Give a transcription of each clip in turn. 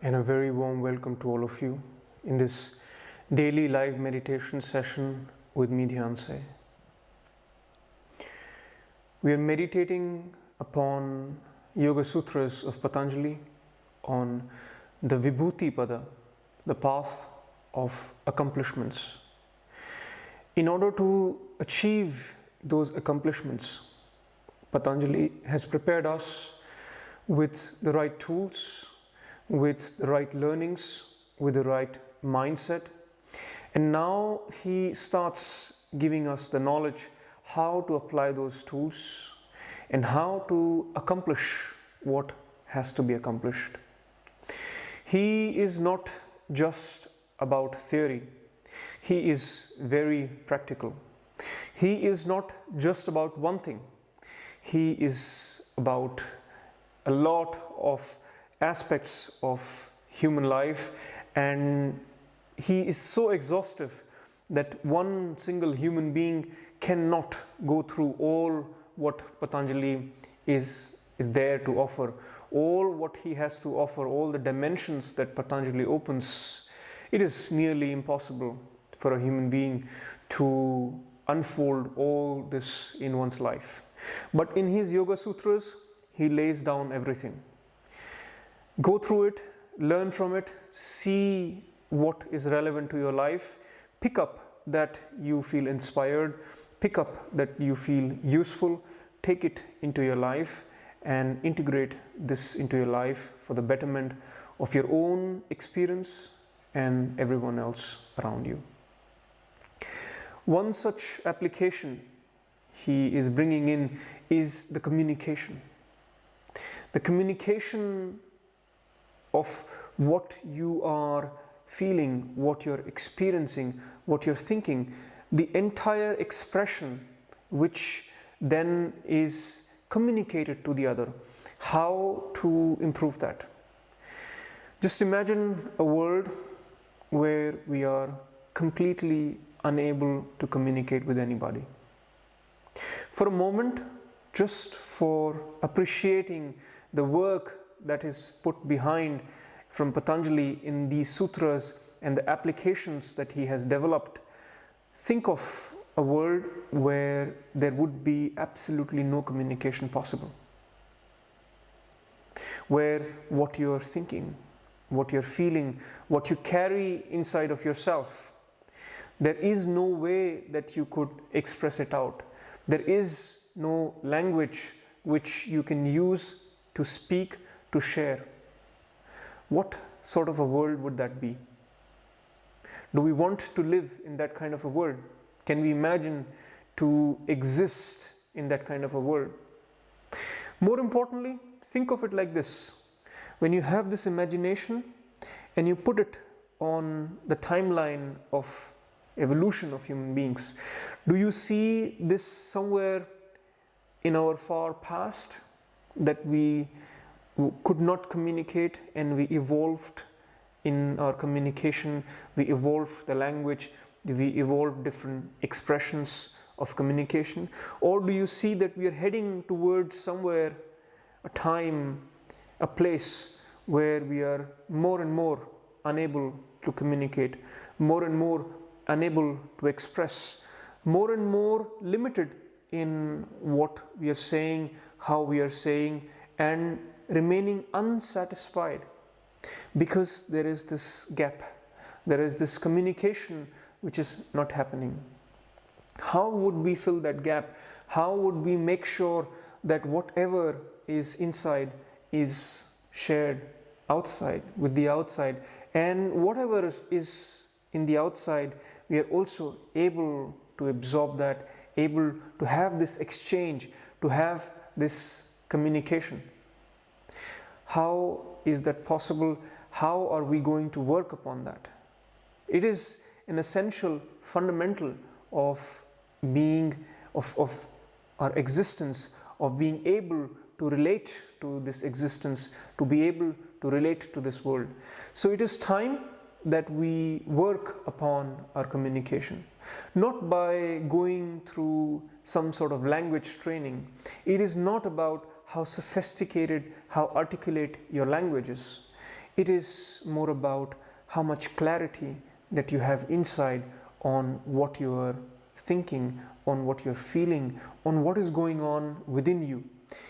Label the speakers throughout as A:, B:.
A: and a very warm welcome to all of you in this daily live meditation session with me, Dhyanse. We are meditating upon Yoga Sutras of Patanjali on the Vibhuti Pada, the path of accomplishments. In order to achieve those accomplishments, Patanjali has prepared us with the right tools, with the right learnings, with the right mindset. And now he starts giving us the knowledge how to apply those tools and how to accomplish what has to be accomplished. He is not just about theory. He is very practical. He is not just about one thing. He is about a lot of aspects of human life, and he is so exhaustive that one single human being cannot go through all what Patanjali is there to offer, all what he has to offer, all the dimensions that Patanjali opens. It is nearly impossible for a human being to unfold all this in one's life. But in his Yoga Sutras, he lays down everything. Go through it, learn from it, see what is relevant to your life, pick up that you feel inspired, pick up that you feel useful, take it into your life and integrate this into your life for the betterment of your own experience and everyone else around you. One such application he is bringing in is the communication. The communication of what you are feeling, what you're experiencing, what you're thinking, the entire expression which then is communicated to the other. How to improve that? Just imagine a world where we are completely unable to communicate with anybody. For a moment, just for appreciating the work that is put behind from Patanjali in these sutras and the applications that he has developed, think of a world where there would be absolutely no communication possible. Where what you're thinking, what you're feeling, what you carry inside of yourself, there is no way that you could express it out. There is no language which you can use to speak, to share. What sort of a world would that be? Do we want to live in that kind of a world? Can we imagine to exist in that kind of a world? More importantly, think of it like this. When you have this imagination and you put it on the timeline of evolution of human beings, do you see this somewhere in our far past that we could not communicate and we evolved in our communication, we evolved the language, we evolved different expressions of communication? Or do you see that we are heading towards somewhere, a time, a place where we are more and more unable to communicate, more and more unable to express, more and more limited in what we are saying, how we are saying, and remaining unsatisfied because there is this gap, there is this communication which is not happening? How would we fill that gap? How would we make sure that whatever is inside is shared outside with the outside, and whatever is in the outside, we are also able to absorb that, able to have this exchange, to have this communication? How is that possible? How are we going to work upon that? It is an essential, fundamental of being, of our existence, of being able to relate to this existence, to be able to relate to this world. So it is time that we work upon our communication, not by going through some sort of language training. It is not about how sophisticated, how articulate your language is. It is more about how much clarity that you have inside on what you are thinking, on what you're feeling, on what is going on within you.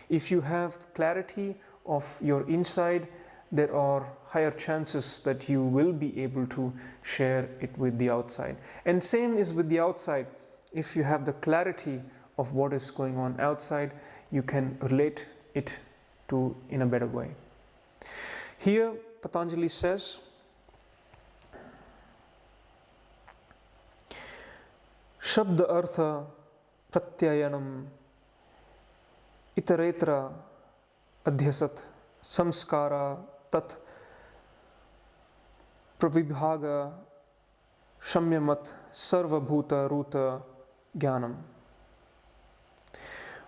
A: If you have clarity of your inside, there are higher chances that you will be able to share it with the outside. And same is with the outside. If you have the clarity of what is going on outside, you can relate it to in a better way. Here Patanjali says, Shabda artha pratyayanam itaretra adhyasat samskara tat pravibhaga shamyamat sarvabhuta ruta jnanam.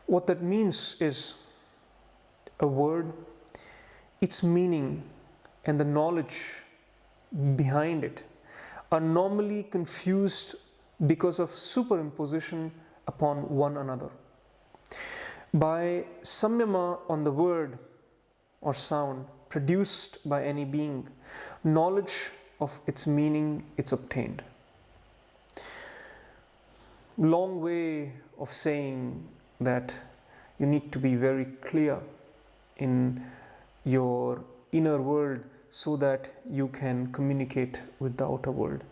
A: What that means is a word, its meaning and the knowledge behind it are normally confused because of superimposition upon one another. By samyama on the word or sound produced by any being, knowledge of its meaning is obtained. Long way of saying that you need to be very clear in your inner world so that you can communicate with the outer world.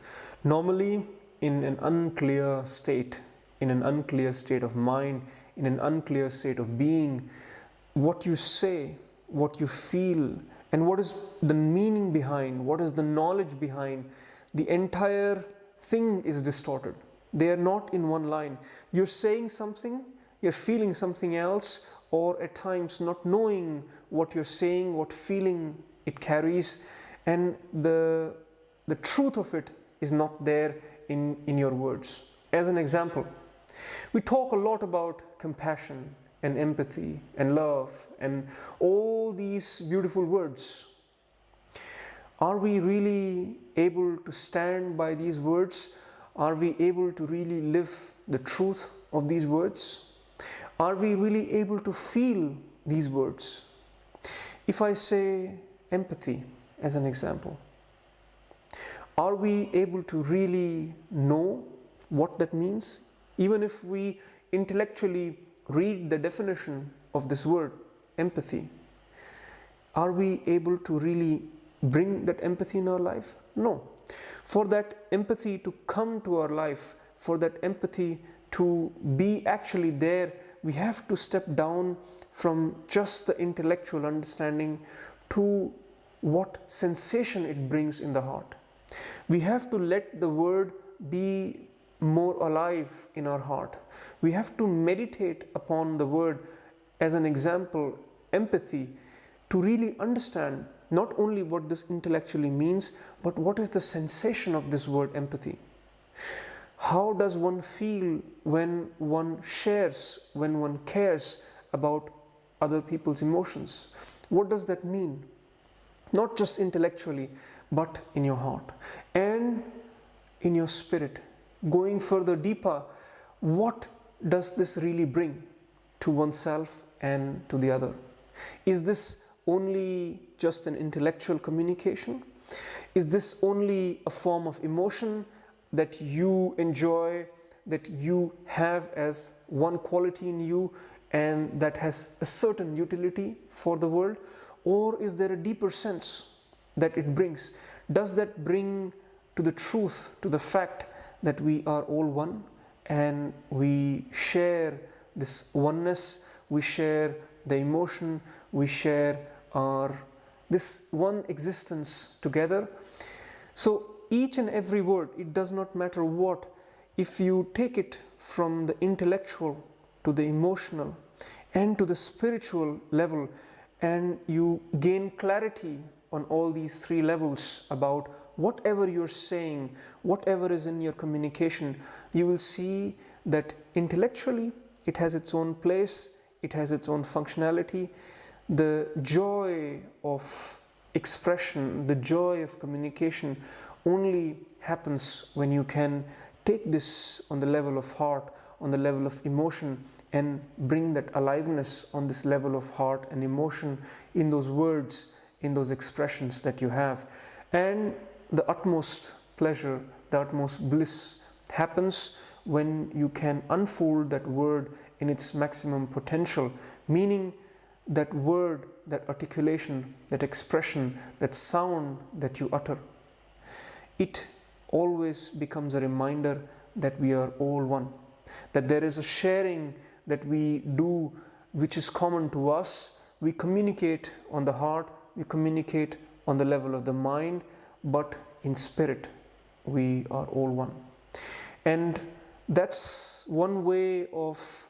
A: Normally, in an unclear state, of mind, in an unclear state of being, what you say, what you feel, and what is the meaning behind, what is the knowledge behind, the entire thing is distorted. They are not in one line. You're saying something, you're feeling something else, or at times not knowing what you're saying, what feeling it carries, and the truth of it is not there in your words. As an example, we talk a lot about compassion and empathy and love and all these beautiful words. Are we really able to stand by these words? Are we able to really live the truth of these words? Are we really able to feel these words? If I say empathy as an example, are we able to really know what that means? Even if we intellectually read the definition of this word, empathy, are we able to really bring that empathy in our life? No. For that empathy to come to our life, for that empathy to be actually there, we have to step down from just the intellectual understanding to what sensation it brings in the heart. We have to let the word be more alive in our heart. We have to meditate upon the word. As an example, empathy, to really understand not only what this intellectually means, but what is the sensation of this word empathy. How does one feel when one shares, when one cares about other people's emotions? What does that mean? Not just intellectually, but in your heart and in your spirit. Going further deeper, what does this really bring to oneself and to the other? Is this only just an intellectual communication? Is this only a form of emotion that you enjoy, that you have as one quality in you and that has a certain utility for the world? Or is there a deeper sense that it brings? Does that bring to the truth, to the fact that we are all one and we share this oneness, we share the emotion, we share this one existence together? So each and every word, it does not matter what, if you take it from the intellectual to the emotional and to the spiritual level, and you gain clarity on all these three levels about whatever you're saying, whatever is in your communication, you will see that intellectually it has its own place, it has its own functionality. The joy of expression, the joy of communication only happens when you can take this on the level of heart, on the level of emotion, and bring that aliveness on this level of heart and emotion in those words, in those expressions that you have. And the utmost pleasure, the utmost bliss happens when you can unfold that word in its maximum potential, meaning that word, that articulation, that expression, that sound that you utter. It always becomes a reminder that we are all one, that there is a sharing that we do which is common to us. We communicate on the heart, we communicate on the level of the mind, but in spirit we are all one. And that's one way of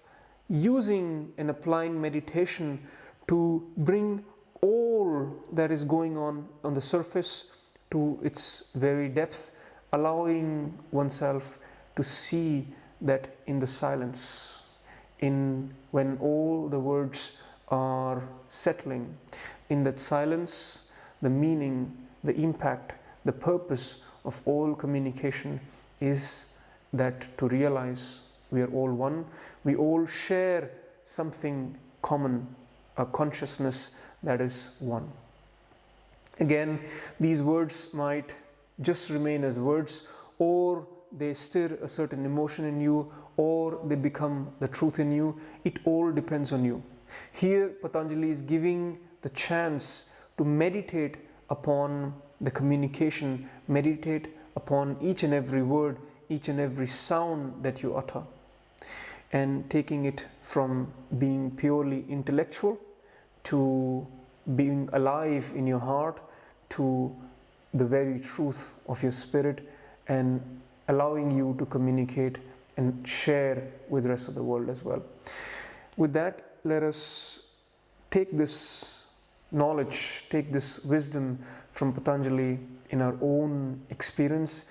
A: using and applying meditation to bring all that is going on the surface to its very depth, allowing oneself to see that in the silence, when all the words are settling, in that silence, the meaning, the impact, the purpose of all communication is that to realize we are all one, we all share something common, a consciousness that is one. Again, these words might just remain as words, or they stir a certain emotion in you, or they become the truth in you. It all depends on you. Here, Patanjali is giving the chance to meditate upon the communication, meditate upon each and every word, each and every sound that you utter, and taking it from being purely intellectual to being alive in your heart, to the very truth of your spirit, and allowing you to communicate and share with the rest of the world as well. With that, let us take this knowledge, take this wisdom from Patanjali in our own experience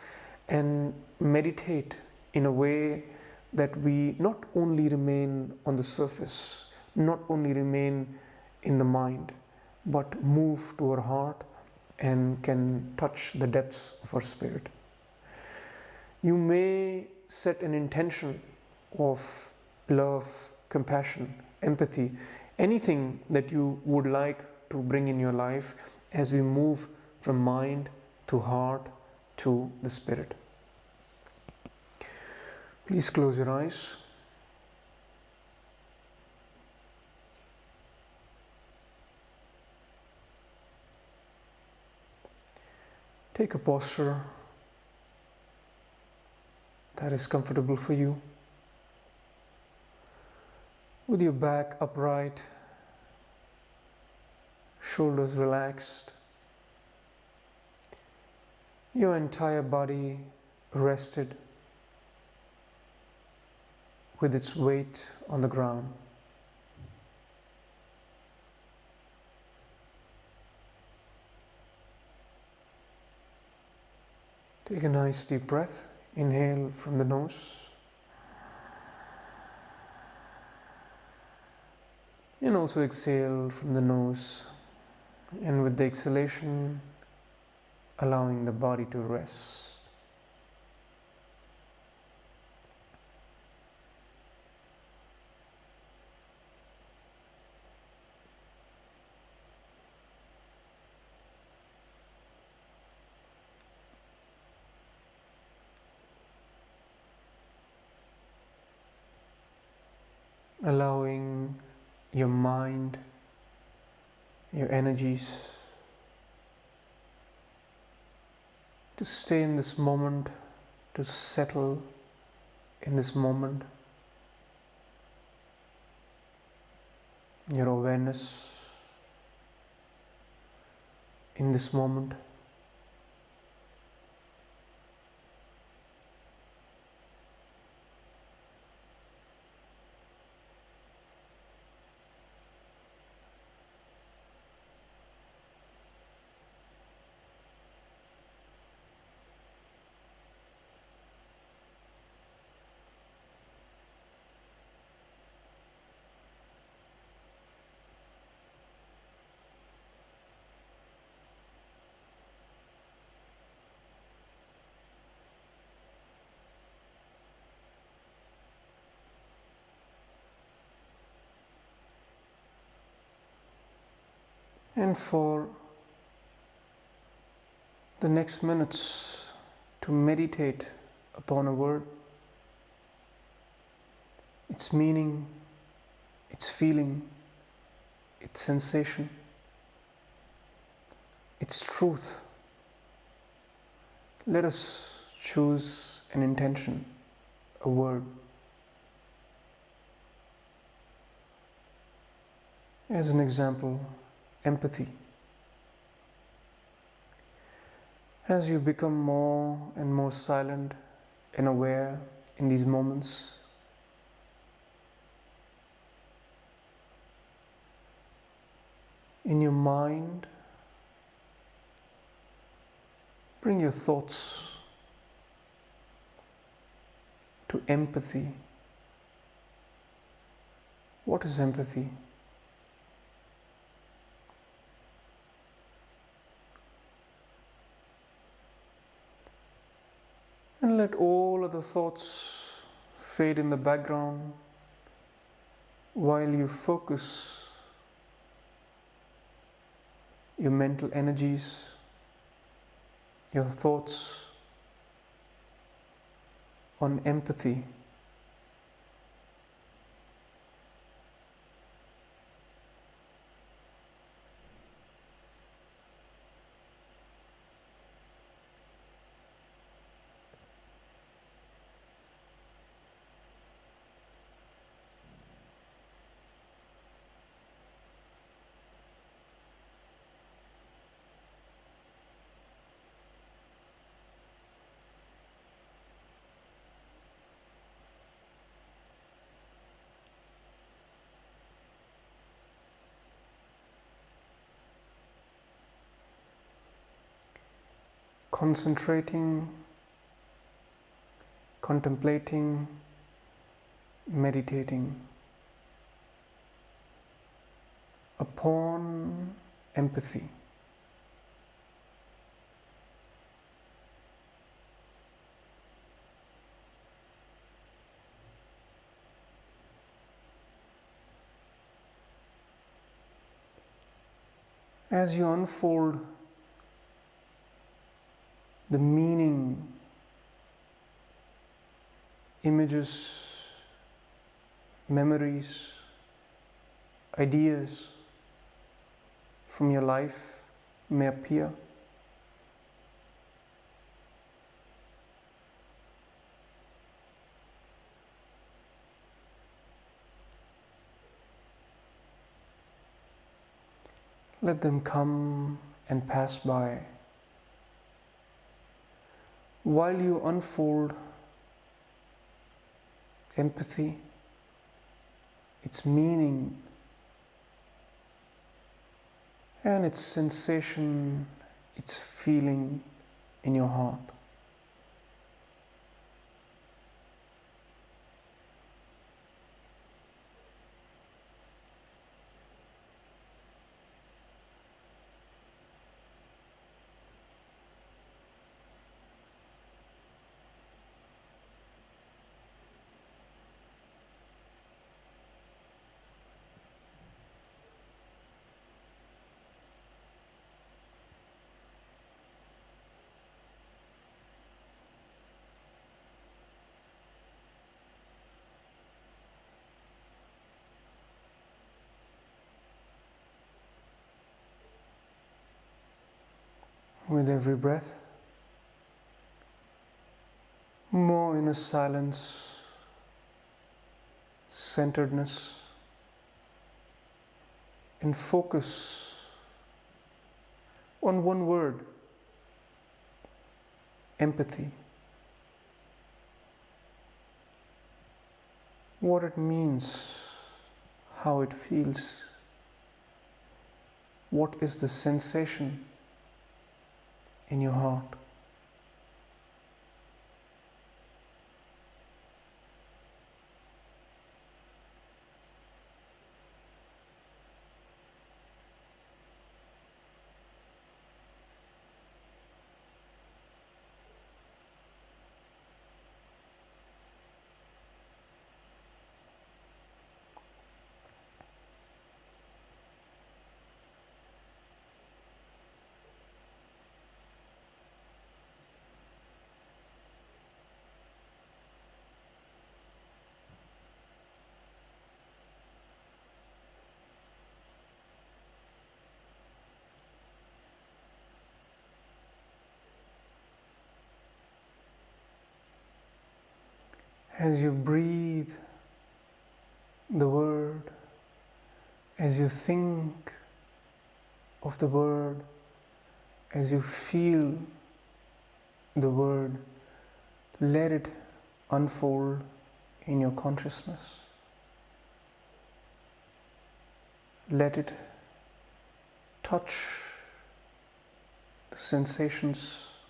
A: and meditate in a way that we not only remain on the surface, not only remain in the mind, but move to our heart and can touch the depths of our spirit. You may set an intention of love, compassion, empathy, anything that you would like to bring in your life as we move from mind to heart to the spirit. Please close your eyes. Take a posture that is comfortable for you, with your back upright, shoulders relaxed, your entire body rested with its weight on the ground. Take a nice deep breath. Inhale from the nose, and also exhale from the nose, and with the exhalation, allowing the body to rest. Allowing your mind, your energies to stay in this moment, to settle in this moment. Your awareness in this moment. And for the next minutes to meditate upon a word, its meaning, its feeling, its sensation, its truth. Let us choose an intention, a word. As an example, empathy. As you become more and more silent and aware in these moments, in your mind, bring your thoughts to empathy. What is empathy? And let all other thoughts fade in the background while you focus your mental energies, your thoughts on empathy. Concentrating, contemplating, meditating upon empathy. As you unfold the meaning, images, memories, ideas from your life may appear. Let them come and pass by. While you unfold empathy, its meaning, and its sensation, its feeling in your heart. With every breath, more inner silence, centeredness, and focus on one word: empathy. What it means, how it feels, what is the sensation in your heart. As you breathe the word, as you think of the word, as you feel the word, let it unfold in your consciousness. Let it touch the sensations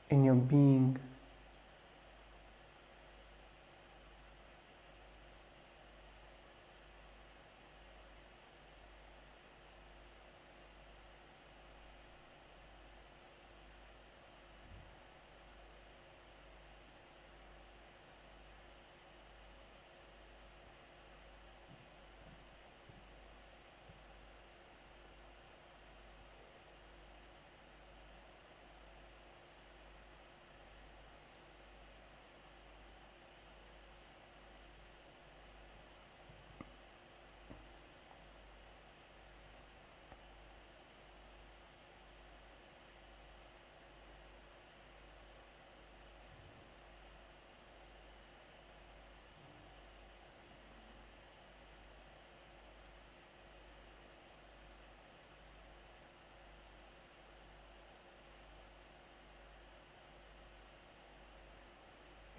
A: in your being.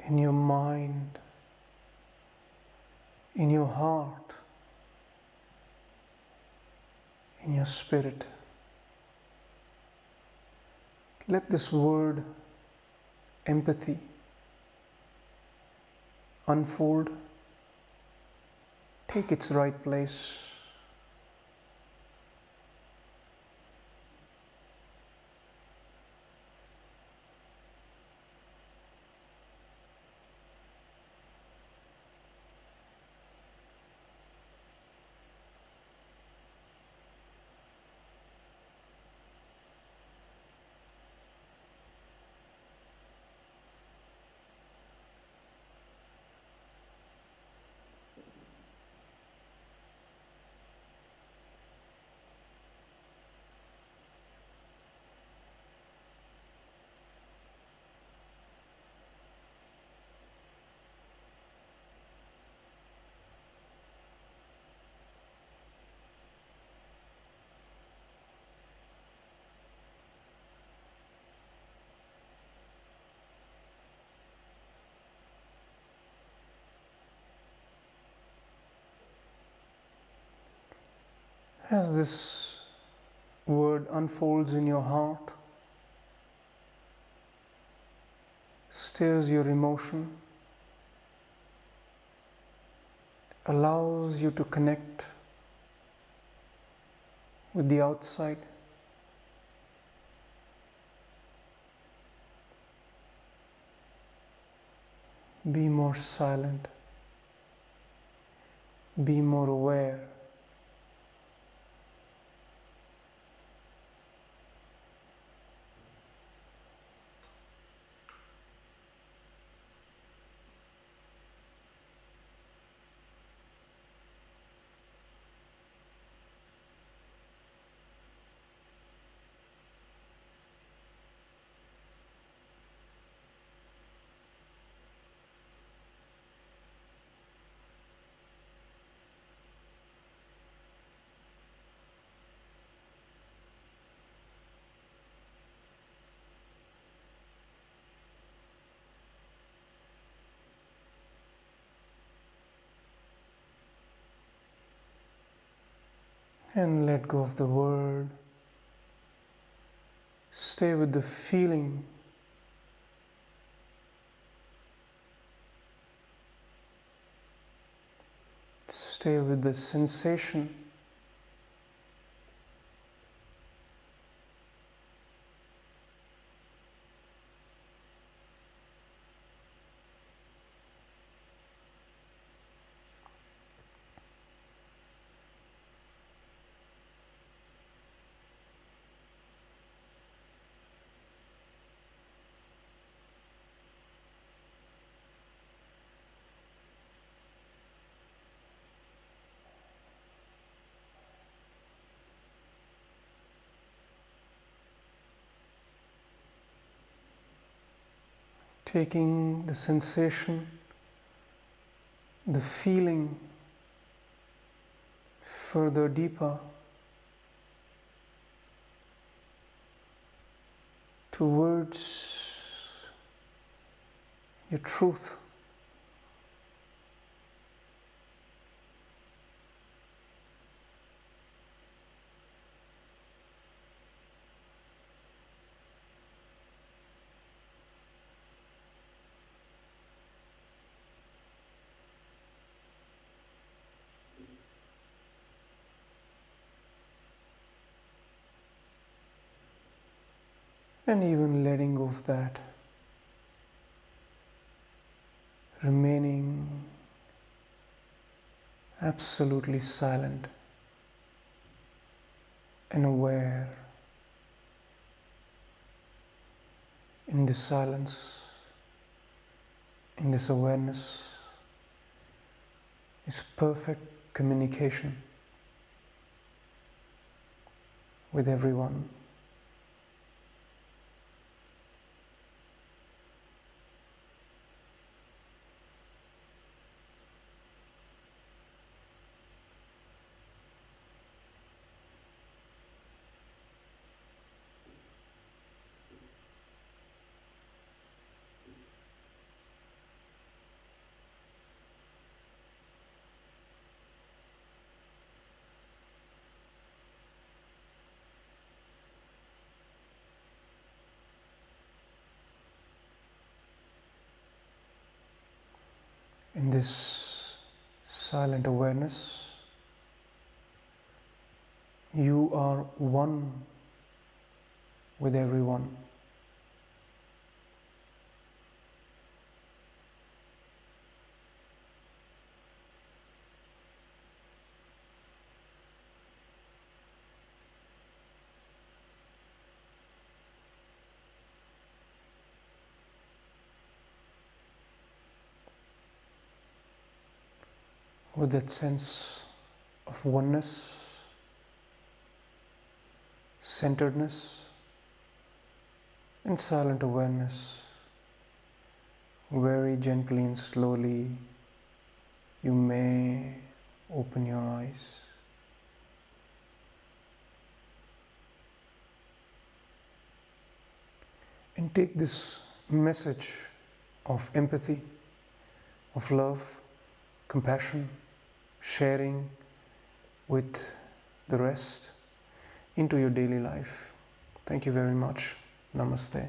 A: In your mind, in your heart, in your spirit. Let this word, empathy, unfold, take its right place. As this word unfolds in your heart, stirs your emotion, allows you to connect with the outside, be more silent, be more aware. And let go of the word. Stay with the feeling. Stay with the sensation. Taking the sensation the feeling further deeper towards your truth. And even letting go of that, remaining absolutely silent and aware in this silence, in this awareness, is perfect communication with everyone. In this silent awareness, you are one with everyone. With that sense of oneness, centeredness, and silent awareness, very gently and slowly, you may open your eyes. And take this message of empathy, of love, compassion, sharing with the rest into your daily life. Thank you very much. Namaste.